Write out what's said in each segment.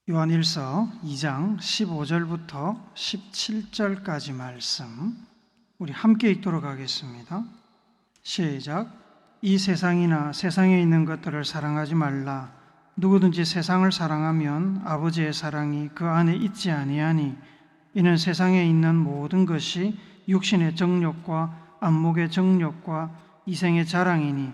요한일서 2장 15절부터 17절까지 말씀 우리 함께 읽도록 하겠습니다. 시작. 이 세상이나 세상에 있는 것들을 사랑하지 말라. 누구든지 세상을 사랑하면 아버지의 사랑이 그 안에 있지 아니하니 이는 세상에 있는 모든 것이 육신의 정욕과 안목의 정욕과 이생의 자랑이니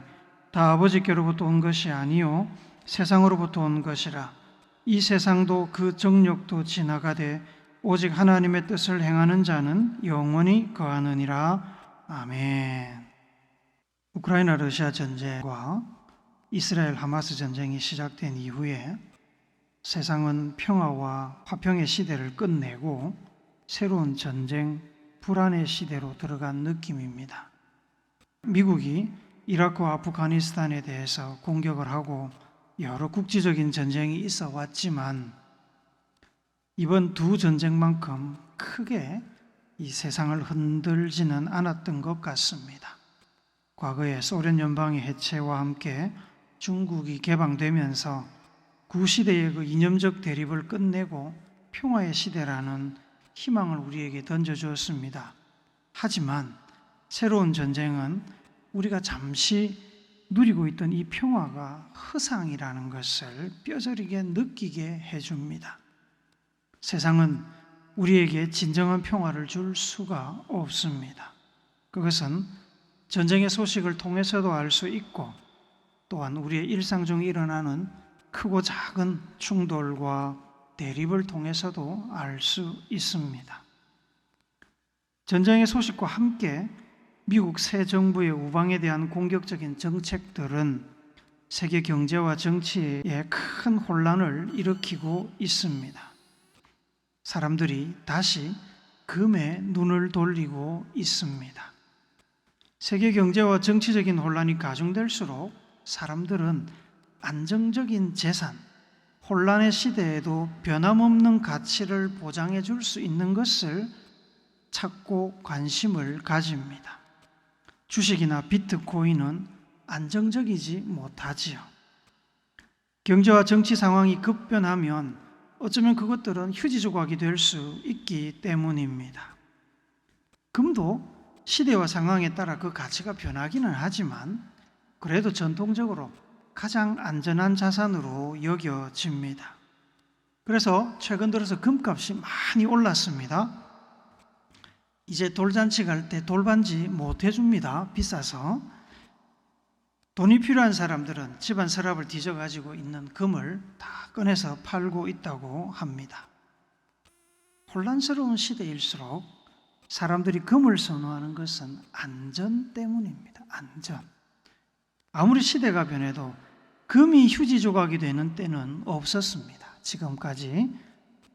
다 아버지께로부터 온 것이 아니요 세상으로부터 온 것이라. 이 세상도 그 정욕도 지나가되 오직 하나님의 뜻을 행하는 자는 영원히 거하느니라. 아멘. 우크라이나 러시아 전쟁과 이스라엘 하마스 전쟁이 시작된 이후에 세상은 평화와 화평의 시대를 끝내고 새로운 전쟁, 불안의 시대로 들어간 느낌입니다. 미국이 이라크와 아프가니스탄에 대해서 공격을 하고 여러 국제적인 전쟁이 있어 왔지만 이번 두 전쟁만큼 크게 이 세상을 흔들지는 않았던 것 같습니다. 과거에 소련 연방의 해체와 함께 중국이 개방되면서 구시대의 그 이념적 대립을 끝내고 평화의 시대라는 희망을 우리에게 던져주었습니다. 하지만 새로운 전쟁은 우리가 잠시 누리고 있던 이 평화가 허상이라는 것을 뼈저리게 느끼게 해줍니다. 세상은 우리에게 진정한 평화를 줄 수가 없습니다. 그것은 전쟁의 소식을 통해서도 알 수 있고 또한 우리의 일상 중에 일어나는 크고 작은 충돌과 대립을 통해서도 알 수 있습니다. 전쟁의 소식과 함께 미국 새 정부의 우방에 대한 공격적인 정책들은 세계 경제와 정치에 큰 혼란을 일으키고 있습니다. 사람들이 다시 금에 눈을 돌리고 있습니다. 세계 경제와 정치적인 혼란이 가중될수록 사람들은 안정적인 재산, 혼란의 시대에도 변함없는 가치를 보장해 줄 수 있는 것을 찾고 관심을 가집니다. 주식이나 비트코인은 안정적이지 못하지요. 경제와 정치 상황이 급변하면 어쩌면 그것들은 휴지 조각이 될 수 있기 때문입니다. 금도 시대와 상황에 따라 그 가치가 변하기는 하지만 그래도 전통적으로 가장 안전한 자산으로 여겨집니다. 그래서 최근 들어서 금값이 많이 올랐습니다. 이제 돌잔치 갈 때 돌반지 못 해줍니다. 비싸서. 돈이 필요한 사람들은 집안 서랍을 뒤져가지고 있는 금을 다 꺼내서 팔고 있다고 합니다. 혼란스러운 시대일수록 사람들이 금을 선호하는 것은 안전 때문입니다. 안전. 아무리 시대가 변해도 금이 휴지 조각이 되는 때는 없었습니다. 지금까지.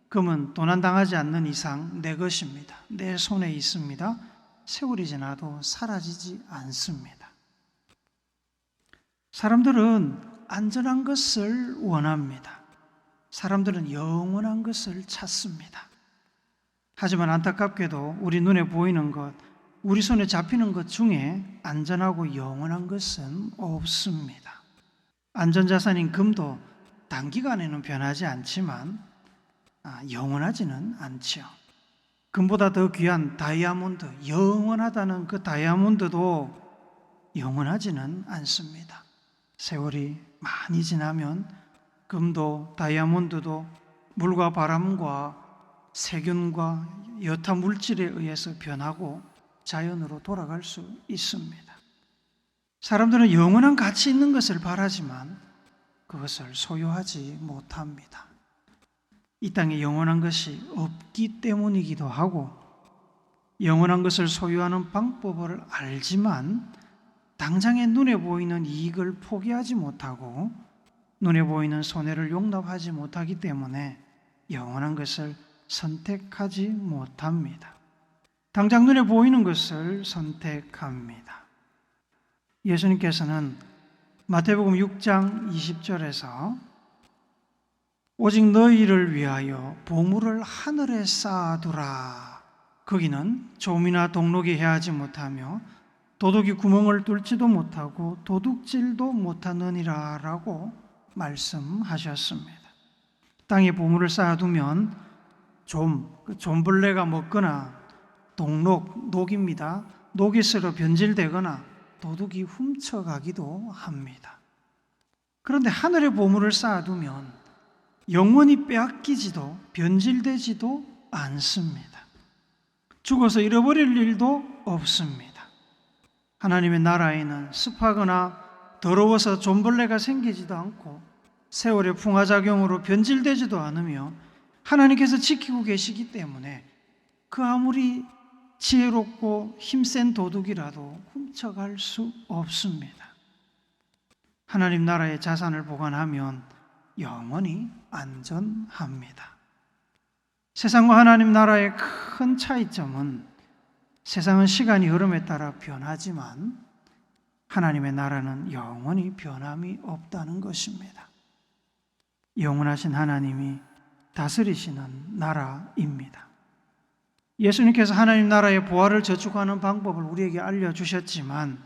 금은 도난당하지 않는 이상 내 것입니다. 내 손에 있습니다. 세월이 지나도 사라지지 않습니다. 사람들은 안전한 것을 원합니다. 사람들은 영원한 것을 찾습니다. 하지만 안타깝게도 우리 눈에 보이는 것, 우리 손에 잡히는 것 중에 안전하고 영원한 것은 없습니다. 안전자산인 금도 단기간에는 변하지 않지만 영원하지는 않죠. 금보다 더 귀한 다이아몬드, 영원하다는 그 다이아몬드도 영원하지는 않습니다. 세월이 많이 지나면 금도 다이아몬드도 물과 바람과 세균과 여타 물질에 의해서 변하고 자연으로 돌아갈 수 있습니다. 사람들은 영원한 가치 있는 것을 바라지만 그것을 소유하지 못합니다. 이 땅에 영원한 것이 없기 때문이기도 하고 영원한 것을 소유하는 방법을 알지만 당장에 눈에 보이는 이익을 포기하지 못하고 눈에 보이는 손해를 용납하지 못하기 때문에 영원한 것을 선택하지 못합니다. 당장 눈에 보이는 것을 선택합니다. 예수님께서는 마태복음 6장 20절에서 오직 너희를 위하여 보물을 하늘에 쌓아두라. 거기는 좀이나 동록이 해하지 못하며 도둑이 구멍을 뚫지도 못하고 도둑질도 못하느니라 라고 말씀하셨습니다. 땅에 보물을 쌓아두면 좀벌레가 먹거나 녹입니다. 녹이 쓸어 변질되거나 도둑이 훔쳐가기도 합니다. 그런데 하늘의 보물을 쌓아두면 영원히 빼앗기지도 변질되지도 않습니다. 죽어서 잃어버릴 일도 없습니다. 하나님의 나라에는 습하거나 더러워서 좀벌레가 생기지도 않고 세월의 풍화작용으로 변질되지도 않으며 하나님께서 지키고 계시기 때문에 그 아무리 지혜롭고 힘센 도둑이라도 훔쳐갈 수 없습니다. 하나님 나라의 자산을 보관하면 영원히 안전합니다. 세상과 하나님 나라의 큰 차이점은 세상은 시간이 흐름에 따라 변하지만 하나님의 나라는 영원히 변함이 없다는 것입니다. 영원하신 하나님이 다스리시는 나라입니다. 예수님께서 하나님 나라의 보화를 저축하는 방법을 우리에게 알려주셨지만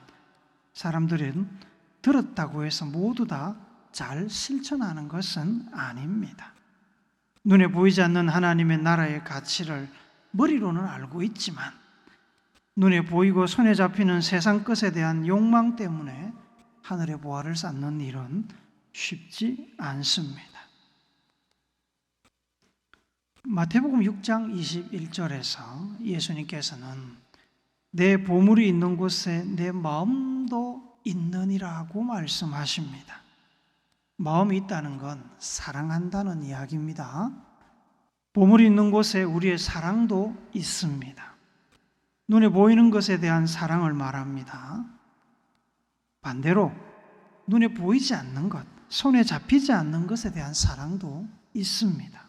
사람들은 들었다고 해서 모두 다 잘 실천하는 것은 아닙니다. 눈에 보이지 않는 하나님의 나라의 가치를 머리로는 알고 있지만 눈에 보이고 손에 잡히는 세상 것에 대한 욕망 때문에 하늘의 보화를 쌓는 일은 쉽지 않습니다. 마태복음 6장 21절에서 예수님께서는 내 보물이 있는 곳에 내 마음도 있느니라고 말씀하십니다. 마음이 있다는 건 사랑한다는 이야기입니다. 보물이 있는 곳에 우리의 사랑도 있습니다. 눈에 보이는 것에 대한 사랑을 말합니다. 반대로 눈에 보이지 않는 것, 손에 잡히지 않는 것에 대한 사랑도 있습니다.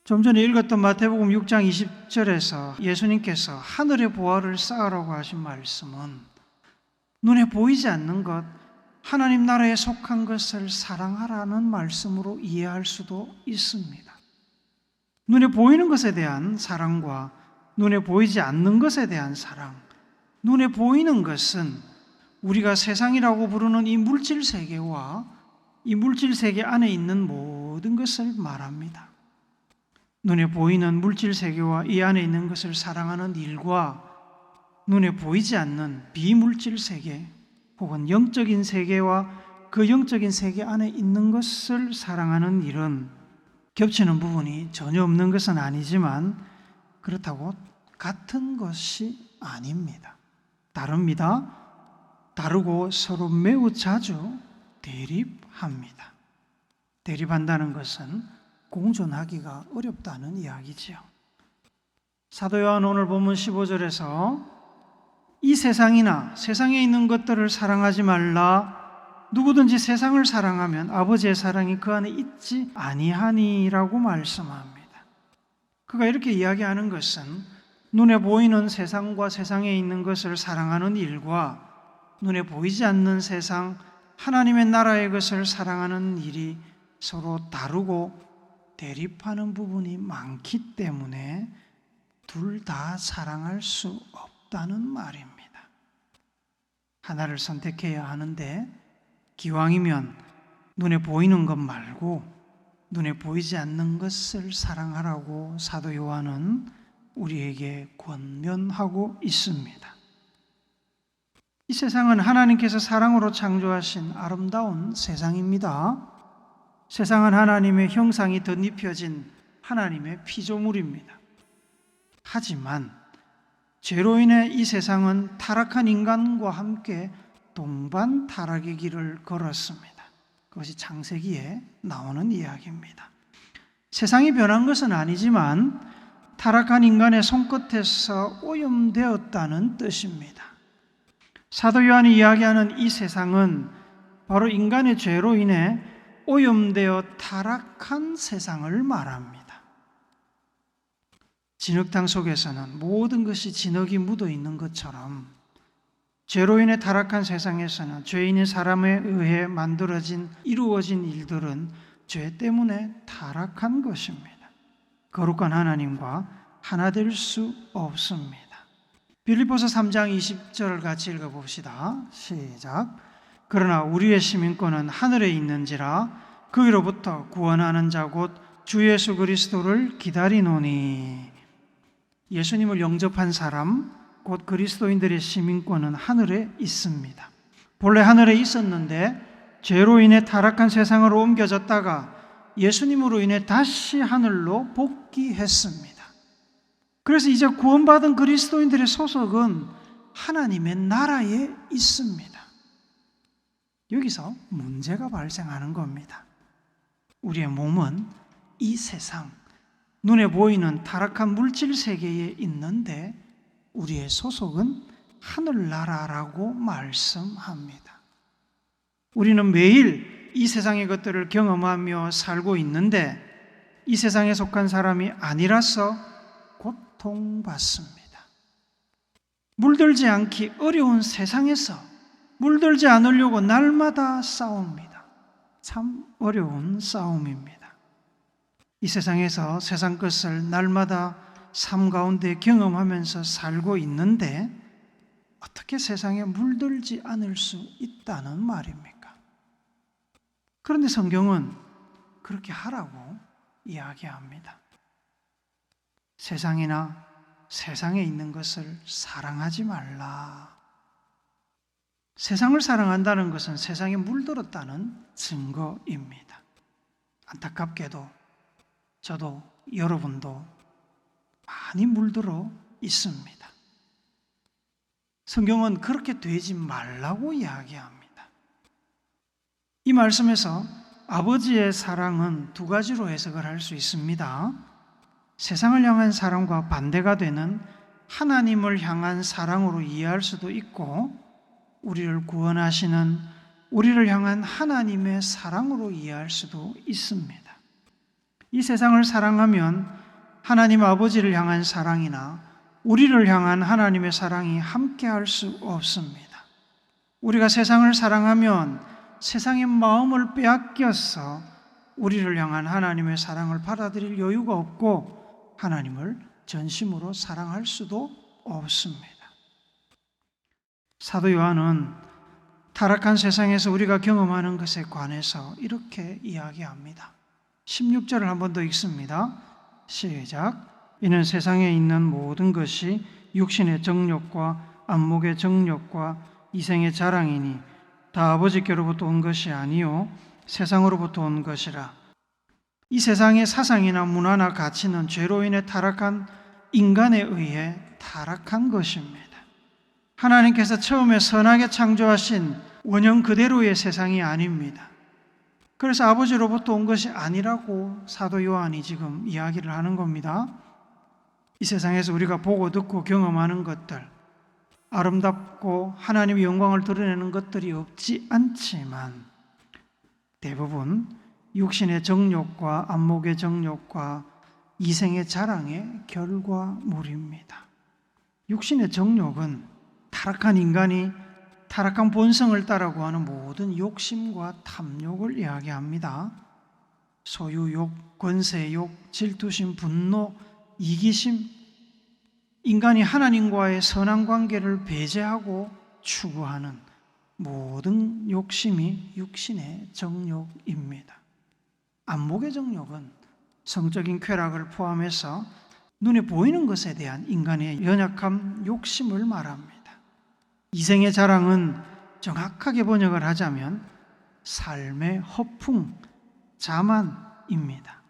좀 전에 읽었던 마태복음 6장 20절에서 예수님께서 하늘의 보화를 쌓으라고 하신 말씀은 눈에 보이지 않는 것, 하나님 나라에 속한 것을 사랑하라는 말씀으로 이해할 수도 있습니다. 눈에 보이는 것에 대한 사랑과 눈에 보이지 않는 것에 대한 사랑, 눈에 보이는 것은 우리가 세상이라고 부르는 이 물질 세계와 이 물질 세계 안에 있는 모든 것을 말합니다. 눈에 보이는 물질 세계와 이 안에 있는 것을 사랑하는 일과 눈에 보이지 않는 비물질 세계 혹은 영적인 세계와 그 영적인 세계 안에 있는 것을 사랑하는 일은 겹치는 부분이 전혀 없는 것은 아니지만 그렇다고 같은 것이 아닙니다. 다릅니다. 다르고 서로 매우 자주 대립합니다. 대립한다는 것은 공존하기가 어렵다는 이야기지요. 사도 요한 오늘 본문 15절에서 이 세상이나 세상에 있는 것들을 사랑하지 말라. 누구든지 세상을 사랑하면 아버지의 사랑이 그 안에 있지 아니하니라고 말씀합니다. 그가 이렇게 이야기하는 것은 눈에 보이는 세상과 세상에 있는 것을 사랑하는 일과 눈에 보이지 않는 세상, 하나님의 나라의 것을 사랑하는 일이 서로 다르고 대립하는 부분이 많기 때문에 둘 다 사랑할 수 없다는 말입니다. 하나를 선택해야 하는데 기왕이면 눈에 보이는 것 말고 눈에 보이지 않는 것을 사랑하라고 사도 요한은 우리에게 권면하고 있습니다. 이 세상은 하나님께서 사랑으로 창조하신 아름다운 세상입니다. 세상은 하나님의 형상이 덧입혀진 하나님의 피조물입니다. 하지만 죄로 인해 이 세상은 타락한 인간과 함께 동반 타락의 길을 걸었습니다. 그것이 창세기에 나오는 이야기입니다. 세상이 변한 것은 아니지만 타락한 인간의 손끝에서 오염되었다는 뜻입니다. 사도 요한이 이야기하는 이 세상은 바로 인간의 죄로 인해 오염되어 타락한 세상을 말합니다. 진흙탕 속에서는 모든 것이 진흙이 묻어 있는 것처럼 죄로 인해 타락한 세상에서는 죄인의 사람에 의해 이루어진 일들은 죄 때문에 타락한 것입니다. 거룩한 하나님과 하나 될 수 없습니다. 빌립보서 3장 20절을 같이 읽어봅시다. 시작. 그러나 우리의 시민권은 하늘에 있는지라 거기로부터 구원하는 자 곧 주 예수 그리스도를 기다리노니. 예수님을 영접한 사람 곧 그리스도인들의 시민권은 하늘에 있습니다. 본래 하늘에 있었는데 죄로 인해 타락한 세상으로 옮겨졌다가 예수님으로 인해 다시 하늘로 복귀했습니다. 그래서 이제 구원받은 그리스도인들의 소속은 하나님의 나라에 있습니다. 여기서 문제가 발생하는 겁니다. 우리의 몸은 이 세상, 눈에 보이는 타락한 물질 세계에 있는데 우리의 소속은 하늘나라라고 말씀합니다. 우리는 매일 이 세상의 것들을 경험하며 살고 있는데 이 세상에 속한 사람이 아니라서 고통받습니다. 물들지 않기 어려운 세상에서 물들지 않으려고 날마다 싸웁니다. 참 어려운 싸움입니다. 이 세상에서 세상 것을 날마다 삶 가운데 경험하면서 살고 있는데 어떻게 세상에 물들지 않을 수 있다는 말입니까? 그런데 성경은 그렇게 하라고 이야기합니다. 세상이나 세상에 있는 것을 사랑하지 말라. 세상을 사랑한다는 것은 세상에 물들었다는 증거입니다. 안타깝게도 저도 여러분도 많이 물들어 있습니다. 성경은 그렇게 되지 말라고 이야기합니다. 이 말씀에서 아버지의 사랑은 두 가지로 해석을 할 수 있습니다. 세상을 향한 사랑과 반대가 되는 하나님을 향한 사랑으로 이해할 수도 있고 우리를 구원하시는 우리를 향한 하나님의 사랑으로 이해할 수도 있습니다. 이 세상을 사랑하면 하나님 아버지를 향한 사랑이나 우리를 향한 하나님의 사랑이 함께할 수 없습니다. 우리가 세상을 사랑하면 세상의 마음을 빼앗겨서 우리를 향한 하나님의 사랑을 받아들일 여유가 없고 하나님을 전심으로 사랑할 수도 없습니다. 사도 요한은 타락한 세상에서 우리가 경험하는 것에 관해서 이렇게 이야기합니다. 16절을 한 번 더 읽습니다. 시작. 이는 세상에 있는 모든 것이 육신의 정욕과 안목의 정욕과 이생의 자랑이니 다 아버지께로부터 온 것이 아니요 세상으로부터 온 것이라. 이 세상의 사상이나 문화나 가치는 죄로 인해 타락한 인간에 의해 타락한 것입니다. 하나님께서 처음에 선하게 창조하신 원형 그대로의 세상이 아닙니다. 그래서 아버지로부터 온 것이 아니라고 사도 요한이 지금 이야기를 하는 겁니다. 이 세상에서 우리가 보고 듣고 경험하는 것들, 아름답고 하나님의 영광을 드러내는 것들이 없지 않지만 대부분 육신의 정욕과 안목의 정욕과 이생의 자랑의 결과물입니다. 육신의 정욕은 타락한 인간이 타락한 본성을 따라고 하는 모든 욕심과 탐욕을 이야기합니다. 소유욕, 권세욕, 질투심, 분노, 이기심, 인간이 하나님과의 선한 관계를 배제하고 추구하는 모든 욕심이 육신의 정욕입니다. 안목의 정욕은 성적인 쾌락을 포함해서 눈에 보이는 것에 대한 인간의 연약한 욕심을 말합니다. 이생의 자랑은 정확하게 번역을 하자면 삶의 허풍, 자만입니다.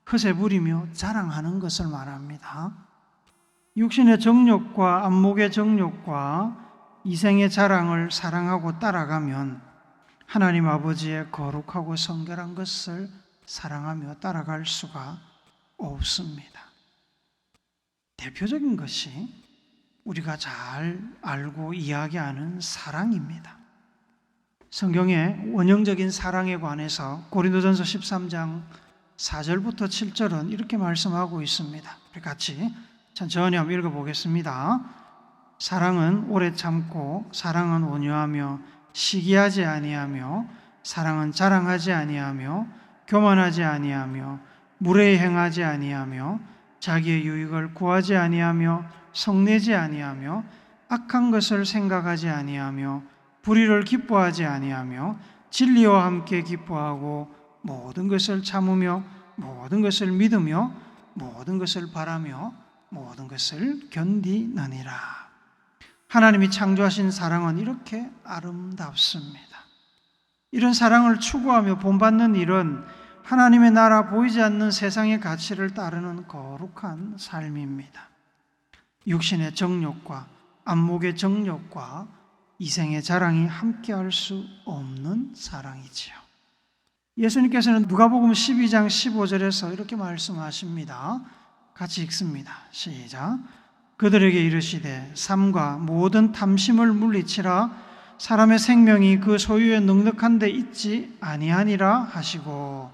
허세 부리며 자랑하는 것을 말합니다. 육신의 정욕과 안목의 정욕과 이생의 자랑을 사랑하고 따라가면 하나님 아버지의 거룩하고 성결한 것을 사랑하며 따라갈 수가 없습니다. 대표적인 것이 우리가 잘 알고 이야기하는 사랑입니다. 성경의 원형적인 사랑에 관해서 고린도전서 13장 4절부터 7절은 이렇게 말씀하고 있습니다. 우리 같이 천천히 한번 읽어보겠습니다. 사랑은 오래 참고 사랑은 온유하며 시기하지 아니하며 사랑은 자랑하지 아니하며 교만하지 아니하며 무례히 행하지 아니하며 자기의 유익을 구하지 아니하며 성내지 아니하며 악한 것을 생각하지 아니하며 불의를 기뻐하지 아니하며 진리와 함께 기뻐하고 모든 것을 참으며 모든 것을 믿으며 모든 것을 바라며 모든 것을 견디느니라. 하나님이 창조하신 사랑은 이렇게 아름답습니다. 이런 사랑을 추구하며 본받는 일은 하나님의 나라 보이지 않는 세상의 가치를 따르는 거룩한 삶입니다. 육신의 정욕과 안목의 정욕과 이생의 자랑이 함께할 수 없는 사랑이지요. 예수님께서는 누가복음 12장 15절에서 이렇게 말씀하십니다. 같이 읽습니다. 시작. 그들에게 이르시되 삼가 모든 탐심을 물리치라. 사람의 생명이 그 소유에 넉넉한 데 있지 아니하니라 하시고,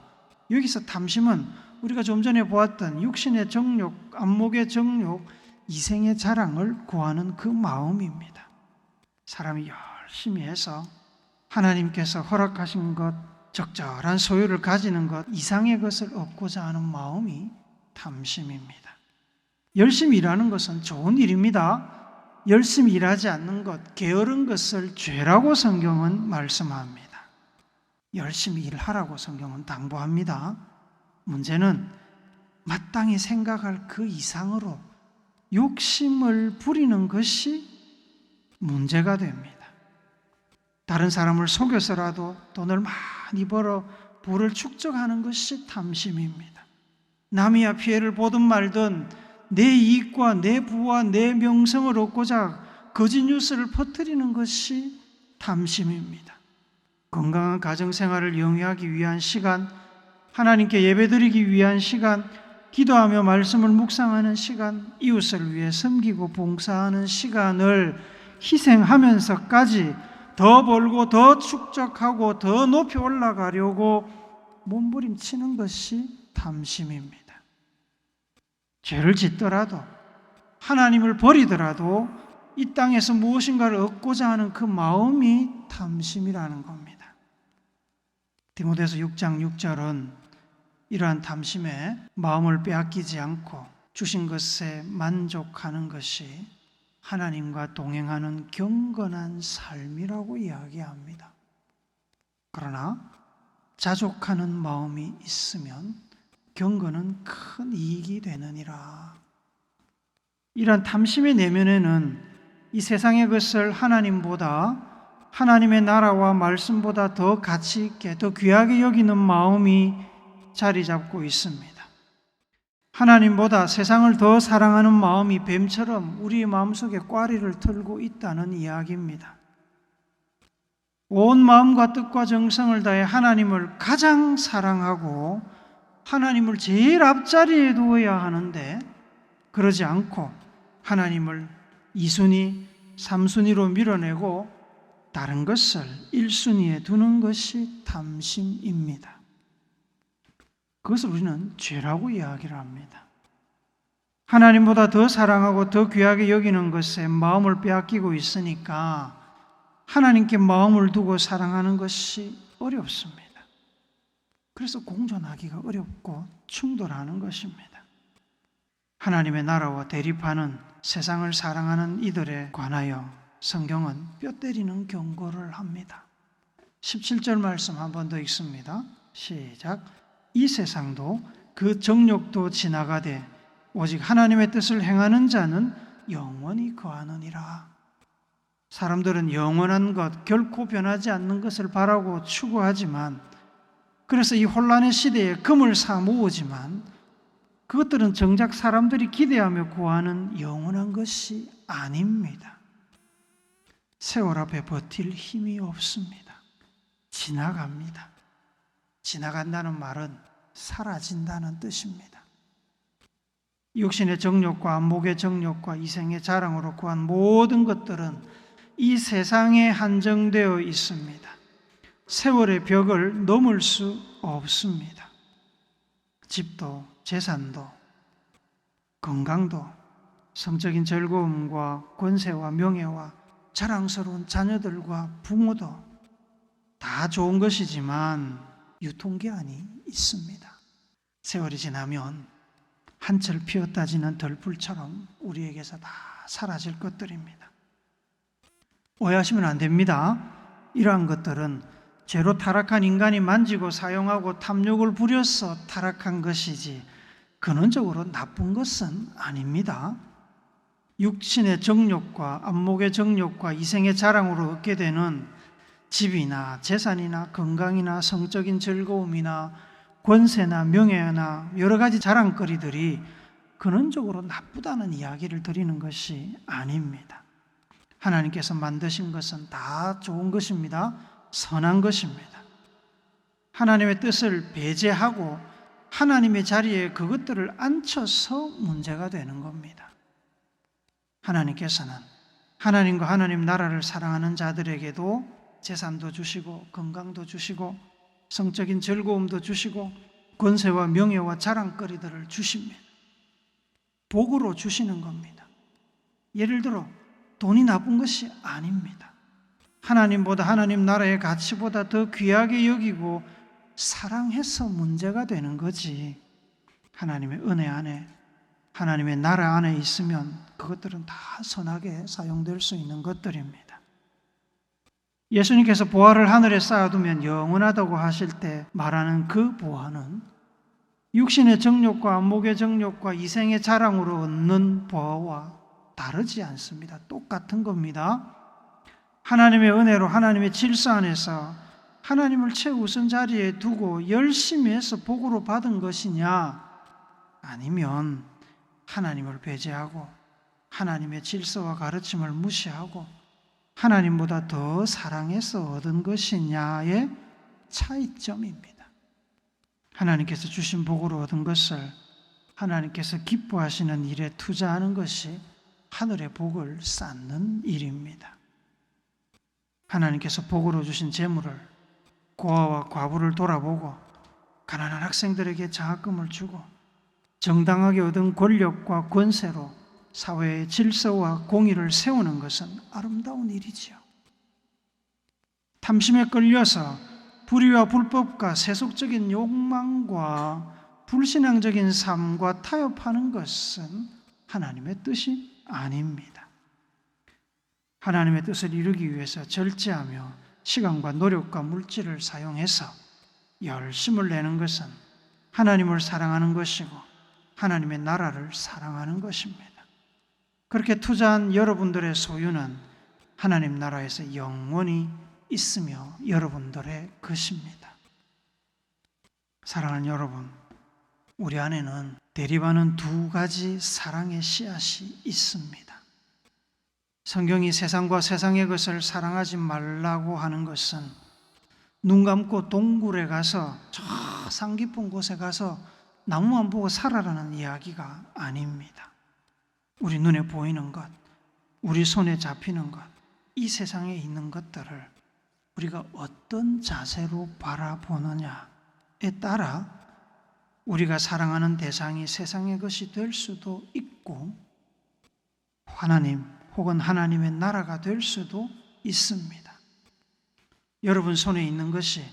여기서 탐심은 우리가 좀 전에 보았던 육신의 정욕, 안목의 정욕, 이생의 자랑을 구하는 그 마음입니다. 사람이 열심히 해서 하나님께서 허락하신 것, 적절한 소유를 가지는 것 이상의 것을 얻고자 하는 마음이 탐심입니다. 열심히 일하는 것은 좋은 일입니다. 열심히 일하지 않는 것, 게으른 것을 죄라고 성경은 말씀합니다. 열심히 일하라고 성경은 당부합니다. 문제는 마땅히 생각할 그 이상으로 욕심을 부리는 것이 문제가 됩니다. 다른 사람을 속여서라도 돈을 많이 벌어 부를 축적하는 것이 탐심입니다. 남이야 피해를 보든 말든 내 이익과 내 부와 내 명성을 얻고자 거짓 뉴스를 퍼뜨리는 것이 탐심입니다. 건강한 가정생활을 영위하기 위한 시간, 하나님께 예배드리기 위한 시간, 기도하며 말씀을 묵상하는 시간, 이웃을 위해 섬기고 봉사하는 시간을 희생하면서까지 더 벌고 더 축적하고 더 높이 올라가려고 몸부림치는 것이 탐심입니다. 죄를 짓더라도 하나님을 버리더라도 이 땅에서 무엇인가를 얻고자 하는 그 마음이 탐심이라는 겁니다. 디모데서 6장 6절은 이러한 탐심에 마음을 빼앗기지 않고 주신 것에 만족하는 것이 하나님과 동행하는 경건한 삶이라고 이야기합니다. 그러나 자족하는 마음이 있으면 경건은 큰 이익이 되느니라. 이런 탐심의 내면에는 이 세상의 것을 하나님보다, 하나님의 나라와 말씀보다 더 가치 있게, 더 귀하게 여기는 마음이 자리 잡고 있습니다. 하나님보다 세상을 더 사랑하는 마음이 뱀처럼 우리의 마음속에 꽈리를 틀고 있다는 이야기입니다. 온 마음과 뜻과 정성을 다해 하나님을 가장 사랑하고 하나님을 제일 앞자리에 두어야 하는데, 그러지 않고 하나님을 2순위, 3순위로 밀어내고 다른 것을 1순위에 두는 것이 탐심입니다. 그것을 우리는 죄라고 이야기를 합니다. 하나님보다 더 사랑하고 더 귀하게 여기는 것에 마음을 빼앗기고 있으니까 하나님께 마음을 두고 사랑하는 것이 어렵습니다. 그래서 공존하기가 어렵고 충돌하는 것입니다. 하나님의 나라와 대립하는 세상을 사랑하는 이들에 관하여 성경은 뼈 때리는 경고를 합니다. 17절 말씀 한 번 더 읽습니다. 시작. 이 세상도 그 정욕도 지나가되 오직 하나님의 뜻을 행하는 자는 영원히 거하느니라. 사람들은 영원한 것, 결코 변하지 않는 것을 바라고 추구하지만, 그래서 이 혼란의 시대에 금을 사 모으지만 그것들은 정작 사람들이 기대하며 구하는 영원한 것이 아닙니다. 세월 앞에 버틸 힘이 없습니다. 지나갑니다. 지나간다는 말은 사라진다는 뜻입니다. 육신의 정욕과 안목의 정욕과 이생의 자랑으로 구한 모든 것들은 이 세상에 한정되어 있습니다. 세월의 벽을 넘을 수 없습니다. 집도, 재산도, 건강도, 성적인 즐거움과 권세와 명예와 자랑스러운 자녀들과 부모도 다 좋은 것이지만 유통기한이 있습니다. 세월이 지나면 한철 피었다 지는 덜풀처럼 우리에게서 다 사라질 것들입니다. 오해하시면 안 됩니다. 이러한 것들은 죄로 타락한 인간이 만지고 사용하고 탐욕을 부려서 타락한 것이지 근원적으로 나쁜 것은 아닙니다. 육신의 정욕과 안목의 정욕과 이생의 자랑으로 얻게 되는 집이나 재산이나 건강이나 성적인 즐거움이나 권세나 명예나 여러 가지 자랑거리들이 근원적으로 나쁘다는 이야기를 드리는 것이 아닙니다. 하나님께서 만드신 것은 다 좋은 것입니다. 선한 것입니다. 하나님의 뜻을 배제하고 하나님의 자리에 그것들을 앉혀서 문제가 되는 겁니다. 하나님께서는 하나님과 하나님 나라를 사랑하는 자들에게도 재산도 주시고 건강도 주시고 성적인 즐거움도 주시고 권세와 명예와 자랑거리들을 주십니다. 복으로 주시는 겁니다. 예를 들어 돈이 나쁜 것이 아닙니다. 하나님보다 하나님 나라의 가치보다 더 귀하게 여기고 사랑해서 문제가 되는 거지. 하나님의 은혜 안에 하나님의 나라 안에 있으면 그것들은 다 선하게 사용될 수 있는 것들입니다. 예수님께서 보화를 하늘에 쌓아두면 영원하다고 하실 때 말하는 그 보화는 육신의 정욕과 안목의 정욕과 이생의 자랑으로 얻는 보화와 다르지 않습니다. 똑같은 겁니다. 하나님의 은혜로 하나님의 질서 안에서 하나님을 최우선 자리에 두고 열심히 해서 복으로 받은 것이냐, 아니면 하나님을 배제하고 하나님의 질서와 가르침을 무시하고 하나님보다 더 사랑해서 얻은 것이냐의 차이점입니다. 하나님께서 주신 복으로 얻은 것을 하나님께서 기뻐하시는 일에 투자하는 것이 하늘의 복을 쌓는 일입니다. 하나님께서 복으로 주신 재물을 고아와 과부를 돌아보고 가난한 학생들에게 장학금을 주고 정당하게 얻은 권력과 권세로 사회의 질서와 공의를 세우는 것은 아름다운 일이지요. 탐심에 끌려서 불의와 불법과 세속적인 욕망과 불신앙적인 삶과 타협하는 것은 하나님의 뜻이 아닙니다. 하나님의 뜻을 이루기 위해서 절제하며 시간과 노력과 물질을 사용해서 열심을 내는 것은 하나님을 사랑하는 것이고 하나님의 나라를 사랑하는 것입니다. 그렇게 투자한 여러분들의 소유는 하나님 나라에서 영원히 있으며 여러분들의 것입니다. 사랑하는 여러분, 우리 안에는 대립하는 두 가지 사랑의 씨앗이 있습니다. 성경이 세상과 세상의 것을 사랑하지 말라고 하는 것은 눈 감고 동굴에 가서 저 산 깊은 곳에 가서 나무만 보고 살아라는 이야기가 아닙니다. 우리 눈에 보이는 것, 우리 손에 잡히는 것, 이 세상에 있는 것들을 우리가 어떤 자세로 바라보느냐에 따라 우리가 사랑하는 대상이 세상의 것이 될 수도 있고 하나님 혹은 하나님의 나라가 될 수도 있습니다. 여러분 손에 있는 것이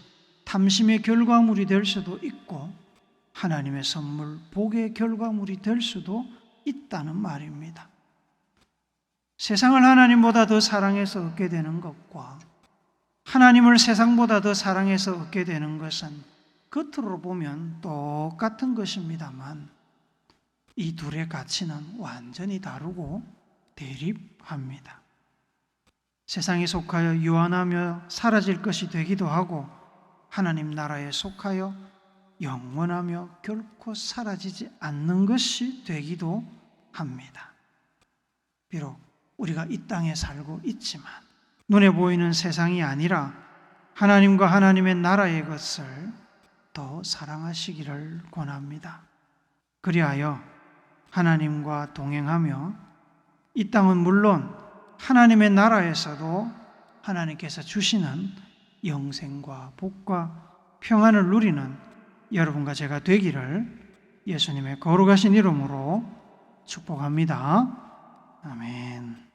탐심의 결과물이 될 수도 있고 하나님의 선물, 복의 결과물이 될 수도 있다는 말입니다. 세상을 하나님보다 더 사랑해서 얻게 되는 것과 하나님을 세상보다 더 사랑해서 얻게 되는 것은 겉으로 보면 똑같은 것입니다만 이 둘의 가치는 완전히 다르고 대립합니다. 세상에 속하여 유한하며 사라질 것이 되기도 하고 하나님 나라에 속하여 영원하며 결코 사라지지 않는 것이 되기도 합니다. 비록 우리가 이 땅에 살고 있지만 눈에 보이는 세상이 아니라 하나님과 하나님의 나라의 것을 더 사랑하시기를 권합니다. 그리하여 하나님과 동행하며 이 땅은 물론 하나님의 나라에서도 하나님께서 주시는 영생과 복과 평안을 누리는 여러분과 제가 되기를 예수님의 거룩하신 이름으로 축복합니다. 아멘.